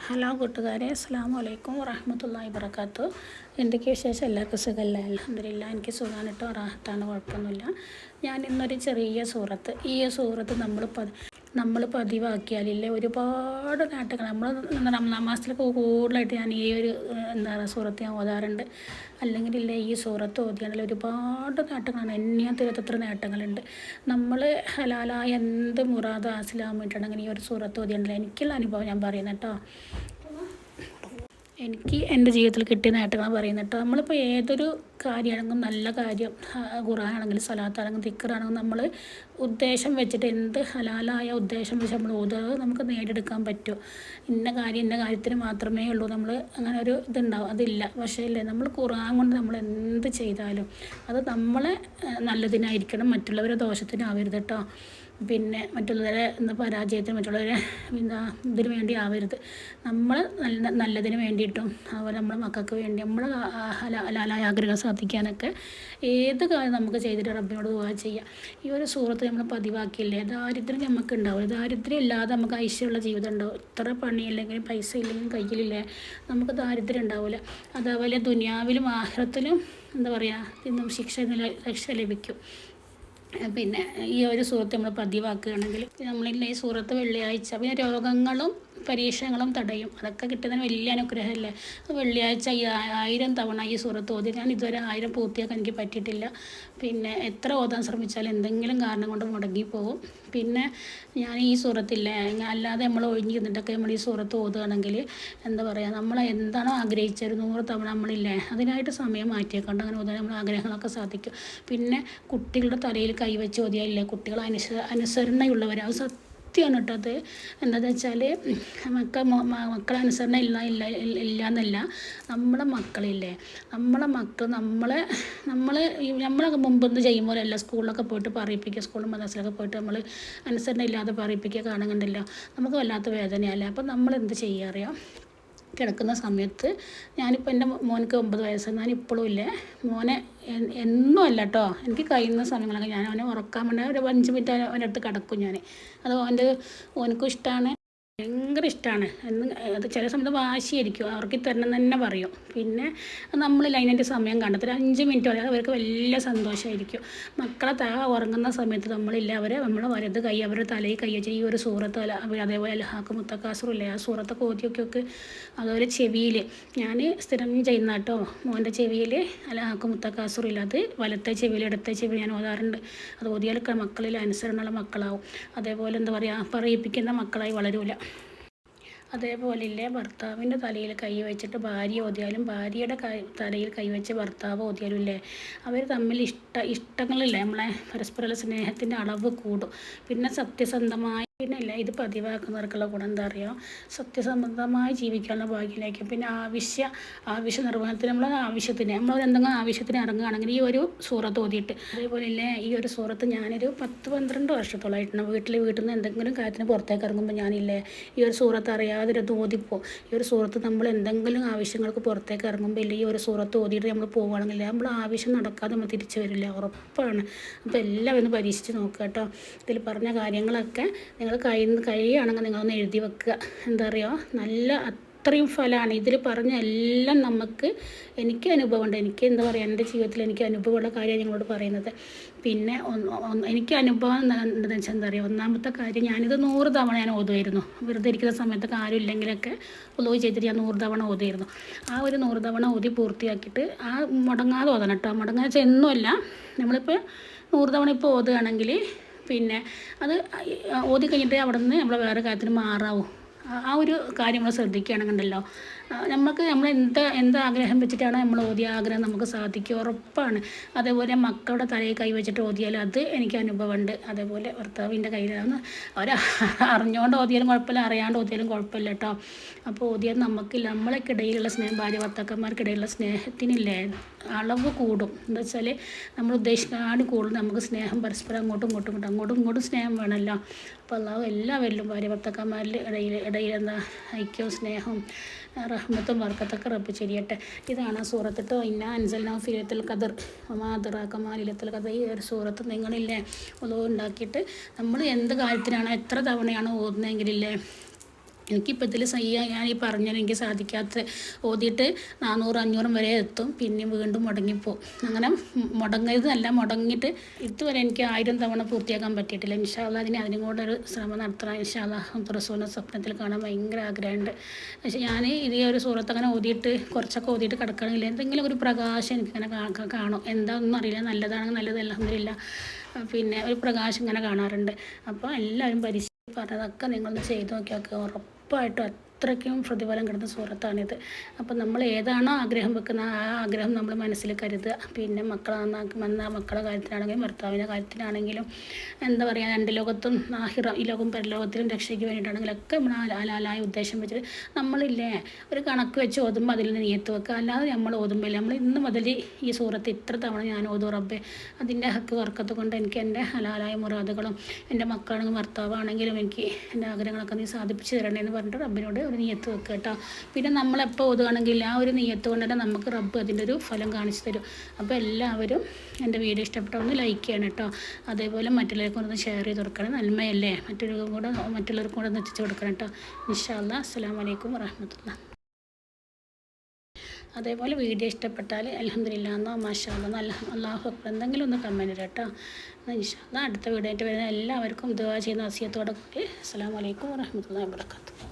Hello കൂട്ടുകാരെ, അസ്സലാമു അലൈക്കും വറഹ്മത്തുള്ളാഹി വബറകാതുഹു. എന്തൊക്കെ വിശേഷം? എല്ലാവർക്കും സുഖമല്ലേ? അൽഹംദുലില്ലാഹ്, എനിക്ക് സുഖമാണ് കേട്ടോ, റാഹത്താണ്, കുഴപ്പമൊന്നുമില്ല. ഞാൻ ഇന്നൊരു ചെറിയ സൂറത്ത്, ഈ സൂറത്ത് നമ്മൾ പതിവാക്കിയാലില്ലേ ഒരുപാട് നേട്ടങ്ങൾ. നമ്മൾ നമാസിലൊക്കെ കൂടുതലായിട്ട് ഞാൻ ഈ ഒരു സൂറത്ത് ഞാൻ ഓതാറുണ്ട്. അല്ലെങ്കിൽ ഇല്ലേ ഈ സൂറത്ത് ഓതിയാണെങ്കിൽ ഒരുപാട് നേട്ടങ്ങളാണ്, എണ്ണിയാൻ തീരത്തത്ര നേട്ടങ്ങളുണ്ട്. നമ്മൾ ഹലാലായ എന്ത് മുറാദ് ഹാസിലാകാൻ വേണ്ടിയിട്ടുണ്ടെങ്കിൽ ഈ ഒരു സൂറത്ത് ഓതിയാണെങ്കിൽ എനിക്കുള്ള അനുഭവം ഞാൻ പറയുന്നത് കേട്ടോ. എനിക്ക് എൻ്റെ ജീവിതത്തിൽ കിട്ടിയ നേട്ടങ്ങൾ പറയുന്നത് കേട്ടോ. നമ്മളിപ്പോൾ ഏതൊരു കാര്യമാണെങ്കിലും, നല്ല കാര്യം, ഖുർആനാണെങ്കിലും സലാത്താണെങ്കിലും ദിക്റാണെങ്കിലും, നമ്മൾ ഉദ്ദേശം വെച്ചിട്ട് എന്ത് ഹലാലായ ഉദ്ദേശം വെച്ച് നമ്മൾ ഓതുക നമുക്ക് നേടിയെടുക്കാൻ പറ്റും. ഇന്ന കാര്യത്തിന് മാത്രമേ ഉള്ളൂ നമ്മൾ അങ്ങനെ ഒരു ഇതുണ്ടാവും, അതില്ല. പക്ഷേ ഇല്ലേ, നമ്മൾ ഖുർആൻ കൊണ്ട് നമ്മൾ എന്ത് ചെയ്താലും അത് നമ്മളെ നല്ലതിനായിരിക്കണം, മറ്റുള്ളവരെ ദോഷത്തിനാവരുത് കേട്ടോ. പിന്നെ മറ്റുള്ളവരെ പരാജയത്തിന്, മറ്റുള്ളവരെ ഇതിന് വേണ്ടി ആവരുത്. നമ്മൾ നല്ലതിന് വേണ്ടിയിട്ടും അതുപോലെ നമ്മുടെ മക്കൾക്ക് വേണ്ടി നമ്മൾ ഹലാലായ ആഗ്രഹം സാധിക്കാനൊക്കെ ഏത് കാര്യം നമുക്ക് ചെയ്തിട്ട് റബ്ബിനോട് ദുആ ചെയ്യാം. ഈ ഒരു സൂറത്ത് നമ്മൾ പതിവാക്കിയില്ലേ, ദാരിദ്ര്യം നമുക്ക് ഉണ്ടാവും. ദാരിദ്ര്യം ഇല്ലാതെ നമുക്ക് ഐശ്വര്യമുള്ള ജീവിതം ഉണ്ടാവും. ഇത്ര പണിയില്ലെങ്കിലും പൈസ ഇല്ലെങ്കിലും കയ്യിലില്ലേ നമുക്ക് ദാരിദ്ര്യം ഉണ്ടാവില്ല. അതേപോലെ ദുനിയാവിലും ആഖിറത്തിലും ഇന്നും രക്ഷ ലഭിക്കും. പിന്നെ ഈ ഒരു സൂറത്ത് നമ്മൾ പതിവാക്കുകയാണെങ്കിൽ നമ്മളില്ല ഈ സൂറത്ത് വെള്ളിയാഴ്ച, പിന്നെ രോഗങ്ങളും പരീക്ഷണങ്ങളും തടയും. അതൊക്കെ കിട്ടുന്നതിന് വലിയ അനുഗ്രഹമല്ലേ. വെള്ളിയാഴ്ച 1000 തവണ ഈ സൂറത്ത് ഓതി. ഞാൻ ഇതുവരെ 1000 പൂർത്തിയാക്കാൻ എനിക്ക് പറ്റിയിട്ടില്ല. പിന്നെ എത്ര ഓതാൻ ശ്രമിച്ചാലും എന്തെങ്കിലും കാരണം കൊണ്ട് മുടങ്ങിപ്പോകും. പിന്നെ ഞാൻ ഈ സൂറത്തില്ലേ, അല്ലാതെ നമ്മൾ ഒഴിഞ്ഞു നിന്നിട്ടൊക്കെ നമ്മൾ ഈ സൂറത്ത് ഓതുകയാണെങ്കിൽ നമ്മൾ എന്താണോ ആഗ്രഹിച്ചത് 100 തവണ നമ്മളില്ലേ അതിനായിട്ട് സമയം മാറ്റിയേക്കൊണ്ട് അങ്ങനെ ഓതാൻ നമ്മൾ ആഗ്രഹങ്ങളൊക്കെ സാധിക്കും. പിന്നെ കുട്ടികളുടെ തലയിൽ കൈവച്ച് ഓതിയാലില്ലേ കുട്ടികൾ അനുസരണയുള്ളവർ, അത് സത്യമാണ് കേട്ടോ. അത് എന്താണെന്ന് വെച്ചാൽ മക്കളെ അനുസരണ ഇല്ല എന്നല്ല, നമ്മളെ മക്കളില്ലേ, നമ്മളെ മക്കൾ നമ്മളൊക്കെ മുമ്പ് എന്ത് ചെയ്യുമ്പോഴല്ല സ്കൂളിലൊക്കെ പോയിട്ട് പറയിപ്പിക്കുക, സ്കൂളും മദ്രസയിലൊക്കെ പോയിട്ട് നമ്മൾ അനുസരണ ഇല്ലാതെ പറയിപ്പിക്കുക കാണുന്നുണ്ടല്ലോ, നമുക്ക് വല്ലാത്ത വേദനയല്ലേ. അപ്പം നമ്മൾ എന്ത് ചെയ്യുക അറിയാം, കിടക്കുന്ന സമയത്ത് ഞാനിപ്പോൾ എൻ്റെ മോനക്ക് 9 വയസ്സ്, ഞാനിപ്പോഴും ഇല്ലേ മോനെ എന്നും അല്ല കേട്ടോ, എനിക്ക് കഴിയുന്ന സമയങ്ങളൊക്കെ ഞാൻ അവനെ ഉറക്കാൻ വേണ്ടി ഒരു 5 മിനിറ്റ് അവൻ്റെ അടുത്ത് കിടക്കും ഞാൻ. അത് ഓനക്കും ഇഷ്ടമാണ്, ഭയങ്കര ഇഷ്ടമാണ്. അത് ചില സമയത്ത് വാശിയായിരിക്കും, അവർക്ക് തരണം തന്നെ പറയും. പിന്നെ നമ്മൾ അതിൻ്റെ സമയം കണ്ടെത്തി 5 മിനിറ്റ് വരെ അവർക്ക് വലിയ സന്തോഷമായിരിക്കും. മക്കളെ ഉറങ്ങുന്ന സമയത്ത് നമ്മളെ വലത് കൈ അവരുടെ തലയിൽ കൈ വെച്ച് ഈ ഒരു സൂറത്ത്, അതേപോലെ അൽഹാഖ് മുത്തക്കാസുറില്ലേ ആ സൂറത്തൊക്കെ ഓതിയൊക്കെ അതുപോലെ ചെവിയിൽ ഞാൻ സ്ഥിരം ചെയ്യുന്ന കേട്ടോ, മോൻ്റെ ചെവിയിൽ അൽഹാഖ് മുത്തക്കാസുറില്ല, അത് വലത്തെ ചെവിയിൽ ഇടത്തെ ചെവിയിൽ ഞാൻ ഓതാറുണ്ട്. അത് ഓതിയാലൊക്കെ മക്കളിൽ അനുസരണമുള്ള മക്കളാവും. അതേപോലെ പറയിപ്പിക്കുന്ന മക്കളായി വളരൂല. അതേപോലെ ഇല്ലേ ഭർത്താവിൻ്റെ തലയിൽ കൈ വെച്ചിട്ട് ഭാര്യ ഓതിയാലും, ഭാര്യയുടെ തലയിൽ കൈവച്ച് ഭർത്താവ് ഓതിയാലും ഇല്ലേ അവർ തമ്മിൽ ഇഷ്ടങ്ങളില്ലേ, നമ്മളെ പരസ്പര സ്നേഹത്തിൻ്റെ അളവ് കൂടും. പിന്നെ സത്യസന്ധമായ ഇല്ല ഇത് പതിവാക്കുന്നവർക്കുള്ള ഗുണം എന്താ അറിയാം, സത്യസന്ധമായി ജീവിക്കാനുള്ള ഭാഗ്യത്തിലേക്ക്. പിന്നെ ആവശ്യ നിർവഹണത്തിന് നമ്മൾ എന്തെങ്കിലും ആവശ്യത്തിന് ഇറങ്ങുകയാണെങ്കിൽ ഈ ഒരു സൂറത്ത് ഓതിയിട്ട്, അതേപോലെ ഇല്ലേ ഈ ഒരു സൂറത്ത് ഞാനൊരു 10-12 വർഷത്തോളമായിട്ടുണ്ട് വീട്ടിൽ നിന്ന് എന്തെങ്കിലും കാര്യത്തിന് പുറത്തേക്ക് ഇറങ്ങുമ്പോൾ ഞാനില്ലേ ഈ ഒരു സൂറത്ത് അറിയാതെ ഓതിപ്പോൾ. ഈ ഒരു സൂറത്ത് നമ്മൾ എന്തെങ്കിലും ആവശ്യങ്ങൾക്ക് പുറത്തേക്ക് ഇറങ്ങുമ്പോൾ ഇല്ലേ ഈ ഒരു സൂറത്ത് ഓതിയിട്ട് നമ്മൾ പോവുകയാണെങ്കിൽ നമ്മൾ ആവശ്യം നടക്കാതെ നമ്മൾ തിരിച്ചു വരില്ല, ഉറപ്പാണ്. അപ്പോൾ എല്ലാവരും പരീക്ഷിച്ച് നോക്കുക കേട്ടോ. ഇതിൽ പറഞ്ഞ കാര്യങ്ങളൊക്കെ നിങ്ങൾ കഴിയുകയാണെങ്കിൽ നിങ്ങളൊന്ന് എഴുതി വെക്കുക. എന്താ പറയുക, അത്രയും ഫലമാണ് ഇതിൽ പറഞ്ഞ എല്ലാം. എനിക്ക് അനുഭവമുണ്ട്, എൻ്റെ ജീവിതത്തിൽ എനിക്ക് അനുഭവമുള്ള കാര്യമാണ് നിങ്ങളോട് പറയുന്നത്. പിന്നെ എനിക്ക് അനുഭവം എന്താണെന്ന് വെച്ചാൽ എന്താ പറയുക, ഒന്നാമത്തെ കാര്യം ഞാനിത് 100 തവണ ഞാൻ ഓതുമായിരുന്നു. വെറുതെ ഇരിക്കുന്ന സമയത്തൊക്കെ ആരും ഇല്ലെങ്കിലൊക്കെ ഉദവി ചെയ്തിട്ട് ഞാൻ 100 തവണ ഓതുമായിരുന്നു. ആ ഒരു 100 തവണ ഓതി പൂർത്തിയാക്കിയിട്ട് ആ മുടങ്ങാതെ ഓതണം കേട്ടോ. മുടങ്ങാതെ വെച്ചാൽ എന്നുമല്ല, നമ്മളിപ്പോൾ 100 തവണ ഇപ്പോൾ ഓതുകയാണെങ്കിൽ പിന്നെ അത് ഓതി കഴിഞ്ഞിട്ട് അവിടെ നിന്ന് നമ്മൾ വേറെ കാര്യത്തിന് മാറാവും. ആ ഒരു കാര്യം നമ്മൾ ശ്രദ്ധിക്കുകയാണെന്നുണ്ടല്ലോ, നമ്മൾ എന്ത് ആഗ്രഹം വെച്ചിട്ടാണ് നമ്മൾ ഓതിയ ആഗ്രഹം നമുക്ക് സാധിക്കും, ഉറപ്പാണ്. അതേപോലെ മക്കളുടെ തലയിൽ കൈ വെച്ചിട്ട് ഓതിയാൽ അത് എനിക്ക് അനുഭവമുണ്ട്. അതേപോലെ ഭർത്താവിൻ്റെ കയ്യിലാണ് അവർ അറിഞ്ഞുകൊണ്ട് ഓതിയാലും കുഴപ്പമില്ല, അറിയാണ്ട് ഓതിയാലും കുഴപ്പമില്ല കേട്ടോ. അപ്പോൾ ഓതിയാൽ നമ്മളെക്കിടയിലുള്ള സ്നേഹം, ഭാര്യ ഭർത്താക്കന്മാർക്കിടയിലുള്ള സ്നേഹത്തിനില്ലേ അളവ് കൂടും. എന്താ വെച്ചാൽ നമ്മൾ ഉദ്ദേശിക്കാണ്ട് കൂടുതൽ നമുക്ക് സ്നേഹം പരസ്പരം അങ്ങോട്ടും ഇങ്ങോട്ടും സ്നേഹം വേണമല്ലോ. അപ്പോൾ അള്ളാഹു എല്ലാവരിലും ഭാര്യ ഭർത്താക്കന്മാരിൽ ഇടയിൽ ഐക്യവും സ്നേഹവും റഹ്മത്തും ബർക്കത്തൊക്കെ റബ്ബ് ചെയ്യട്ടെ. ഇതാണ് സൂറത്തിട്ടോ. ഇന്ന അൻസൽനാഹു ഫീ ലൈലത്തുൽ ഖദർ വമാ അദ്റാക മാ ലൈലത്തുൽ ഖദർ. ഈ ഒരു സൂറത്ത് നിങ്ങളില്ലേ ഉണ്ടാക്കിയിട്ട് നമ്മൾ എന്ത് കാര്യത്തിനാണോ എത്ര തവണയാണോ ഓതുന്നതെങ്കിലില്ലേ എനിക്കിപ്പോൾ ഇതിൽ ചെയ്യാൻ ഞാൻ ഈ പറഞ്ഞാൽ എനിക്ക് സാധിക്കാത്ത ഓതിയിട്ട് 400-500 വരെ എത്തും, പിന്നെയും വീണ്ടും മുടങ്ങിപ്പോവും. അങ്ങനെ മുടങ്ങരുതല്ല, മുടങ്ങിയിട്ട് ഇതുവരെ എനിക്ക് 1000 തവണ പൂർത്തിയാക്കാൻ പറ്റിയിട്ടില്ല. ഇൻഷാ അല്ലാഹ് അതിനും കൂടെ ഒരു ശ്രമം നടത്തണം. ഇൻഷാ അല്ലാഹ് റസൂലിനെ സ്വപ്നത്തിൽ കാണാൻ ഭയങ്കര ആഗ്രഹമുണ്ട്. പക്ഷേ ഞാൻ ഇതേ ഒരു സൂറത്ത് അങ്ങനെ ഓതിയിട്ട് കുറച്ചൊക്കെ ഓതിയിട്ട് കിടക്കണമെങ്കിൽ എന്തെങ്കിലും ഒരു പ്രകാശം എനിക്കിങ്ങനെ കാണും. എന്താണെന്നൊന്നും അറിയില്ല, നല്ലതാണെങ്കിൽ നല്ലത്, അൽഹംദുലില്ലാ. പിന്നെ ഒരു പ്രകാശം ഇങ്ങനെ കാണാറുണ്ട്. അപ്പോൾ എല്ലാവരും പറഞ്ഞതൊക്കെ നിങ്ങളൊന്ന് ചെയ്ത് നോക്കിയൊക്കെ ഉറപ്പായിട്ടും അത്രയ്ക്കും പ്രതിഫലം കിട്ടുന്ന സൂറത്താണിത്. അപ്പോൾ നമ്മൾ ഏതാണോ ആഗ്രഹം വെക്കുന്ന ആ ആഗ്രഹം നമ്മൾ മനസ്സിൽ കരുതുക. പിന്നെ മക്കളുടെ കാര്യത്തിനാണെങ്കിലും ഭർത്താവിൻ്റെ കാര്യത്തിനാണെങ്കിലും എന്താ പറയുക, രണ്ട് ലോകത്തും ഈ ലോകം പരലോകത്തിലും രക്ഷയ്ക്ക് വേണ്ടിയിട്ടാണെങ്കിലൊക്കെ നമ്മൾ ഹലാലായ ഉദ്ദേശം വെച്ചിട്ട് നമ്മളില്ലേ ഒരു കണക്ക് വെച്ച് ഓതുമ്പോൾ അതിൽ നിന്ന് നിയത്ത് വെക്കുക. അല്ലാതെ നമ്മൾ ഓതുമ്പോൾ നമ്മൾ ഇന്ന് മുതൽ ഈ സൂറത്ത് ഇത്ര തവണ ഞാൻ ഓതും റബ്ബേ, അതിൻ്റെ ഹക്ക് വർക്കത്ത് കൊണ്ട് എനിക്ക് എൻ്റെ ഹലാലായ മുറാദുകളും എൻ്റെ മക്കളാണെങ്കിലും ഭർത്താവാണെങ്കിലും എനിക്ക് എൻ്റെ ആഗ്രഹങ്ങളൊക്കെ നീ സാധിപ്പിച്ച് തരണേ എന്ന് പറഞ്ഞിട്ട് റബ്ബിനോട് ഒരു നിയത്ത് വെക്കുക കേട്ടോ. പിന്നെ നമ്മളെപ്പോൾ ഓതുകയാണെങ്കിൽ ആ ഒരു നിയത്ത് കൊണ്ട് തന്നെ നമുക്ക് റബ്ബ് അതിൻ്റെ ഒരു ഫലം കാണിച്ചു തരും. അപ്പോൾ എല്ലാവരും എൻ്റെ വീഡിയോ ഇഷ്ടപ്പെട്ട ഒന്ന് ലൈക്ക് ചെയ്യണം കേട്ടോ. അതേപോലെ മറ്റുള്ളവർക്ക് ഒന്ന് ഷെയർ ചെയ്ത് കൊടുക്കണം, നന്മയല്ലേ, മറ്റുള്ളവർക്കും കൂടെ ഒന്ന് എത്തിച്ച് കൊടുക്കണം കേട്ടോ. ഇൻഷാ അല്ലാഹ്. അസ്സലാമു അലൈക്കും വറഹ്മത്തുള്ളാഹി. അതേപോലെ വീഡിയോ ഇഷ്ടപ്പെട്ടാൽ അൽഹംദുലില്ലാ എന്നോ മാഷാ അല്ലാഹ് അല്ലാഹു അക്ബർ എന്തെങ്കിലും ഒന്ന് കമൻറ്റ് കേട്ടോ. ഇൻഷാ അല്ലാഹ് അടുത്ത വീഡിയോ ആയിട്ട് വരുന്ന എല്ലാവർക്കും ദുആ ചെയ്യുന്ന വസിയത്തോടെ കൂടി അസ്സലാമു അലൈക്കും വറഹ്മത്തുള്ളാഹി വബറകാതുഹു.